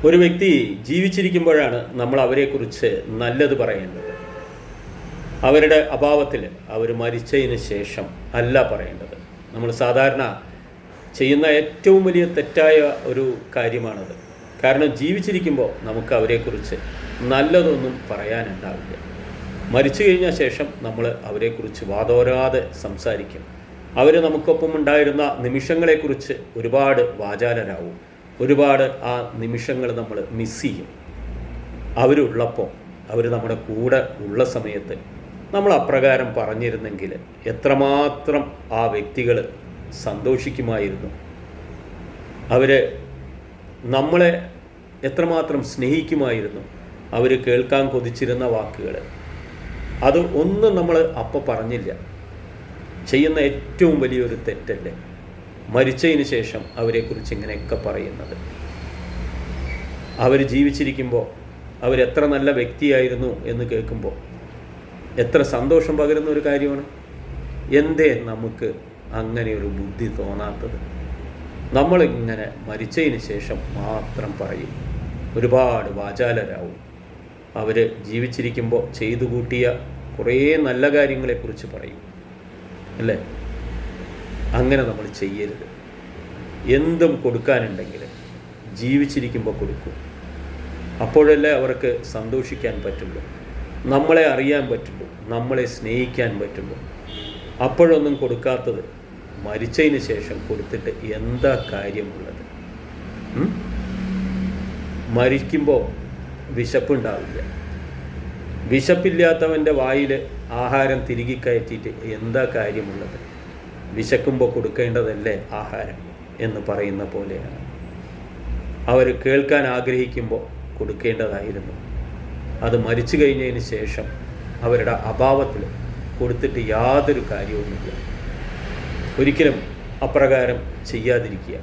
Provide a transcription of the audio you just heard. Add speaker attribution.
Speaker 1: ഒരു വ്യക്തി ജീവിച്ചിരിക്കുമ്പോഴാണ് നമ്മൾ അവരെക്കുറിച്ച് നല്ലത് പറയേണ്ടത്. അവരുടെ അഭാവത്തിൽ, അവർ മരിച്ചതിന് ശേഷം അല്ല പറയേണ്ടത്. നമ്മൾ സാധാരണ ചെയ്യുന്ന ഏറ്റവും വലിയ തെറ്റായ ഒരു കാര്യമാണത്. കാരണം ജീവിച്ചിരിക്കുമ്പോൾ നമുക്ക് അവരെക്കുറിച്ച് നല്ലതൊന്നും പറയാനുണ്ടാവില്ല. മരിച്ചു കഴിഞ്ഞ ശേഷം നമ്മൾ അവരെക്കുറിച്ച് വാതോരാതെ സംസാരിക്കും. അവർ നമുക്കൊപ്പം ഉണ്ടായിരുന്ന നിമിഷങ്ങളെക്കുറിച്ച് ഒരുപാട് വാചാലരാകും. ഒരുപാട് ആ നിമിഷങ്ങൾ നമ്മൾ മിസ് ചെയ്യും. അവരുള്ളപ്പോൾ, അവർ നമ്മുടെ കൂടെ ഉള്ള സമയത്ത് നമ്മൾ അപ്രകാരം പറഞ്ഞിരുന്നെങ്കിൽ എത്രമാത്രം ആ വ്യക്തികൾ സന്തോഷിക്കുമായിരുന്നു. അവർ നമ്മളെ എത്രമാത്രം സ്നേഹിക്കുമായിരുന്നു. അവർ കേൾക്കാൻ കൊതിച്ചിരുന്ന വാക്കുകൾ അത് ഒന്നും നമ്മൾ അപ്പോൾ പറഞ്ഞില്ല. ചെയ്യുന്ന ഏറ്റവും വലിയൊരു തെറ്റല്ലേ മരിച്ചതിന് ശേഷം അവരെക്കുറിച്ച് ഇങ്ങനെയൊക്കെ പറയുന്നത്. അവർ ജീവിച്ചിരിക്കുമ്പോൾ അവരെത്ര നല്ല വ്യക്തിയായിരുന്നു എന്ന് കേൾക്കുമ്പോൾ എത്ര സന്തോഷം പകരുന്ന ഒരു കാര്യമാണ്. എന്തേ നമുക്ക് അങ്ങനെ ഒരു ബുദ്ധി തോന്നാത്തത്? നമ്മളിങ്ങനെ മരിച്ചതിന് ശേഷം മാത്രം പറയും, ഒരുപാട് വാചാലരാവും. അവർ ജീവിച്ചിരിക്കുമ്പോൾ ചെയ്തു കൂട്ടിയ കുറേ നല്ല കാര്യങ്ങളെക്കുറിച്ച് പറയും അല്ലേ? അങ്ങനെ നമ്മൾ ചെയ്യരുത്. എന്തും കൊടുക്കാനുണ്ടെങ്കിൽ ജീവിച്ചിരിക്കുമ്പോൾ കൊടുക്കും. അപ്പോഴല്ലേ അവർക്ക് സന്തോഷിക്കാൻ പറ്റുള്ളൂ, നമ്മളെ അറിയാൻ പറ്റുള്ളൂ, നമ്മളെ സ്നേഹിക്കാൻ പറ്റുള്ളൂ. അപ്പോഴൊന്നും കൊടുക്കാത്തത് മരിച്ചതിന് ശേഷം കൊടുത്തിട്ട് എന്താ കാര്യമുള്ളത്? മരിക്കുമ്പോൾ വിശപ്പുണ്ടാവില്ല. വിശപ്പില്ലാത്തവൻ്റെ വായിൽ ആഹാരം തിരികെ കയറ്റിയിട്ട് എന്താ കാര്യമുള്ളത്? വിശക്കുമ്പോൾ കൊടുക്കേണ്ടതല്ലേ ആഹാരം എന്ന് പറയുന്ന പോലെയാണ്. അവർ കേൾക്കാൻ ആഗ്രഹിക്കുമ്പോൾ കൊടുക്കേണ്ടതായിരുന്നു. അത് മരിച്ചു കഴിഞ്ഞതിന് ശേഷം അവരുടെ അഭാവത്തിൽ കൊടുത്തിട്ട് യാതൊരു കാര്യവുമില്ല. ഒരിക്കലും അപ്രകാരം ചെയ്യാതിരിക്കുക.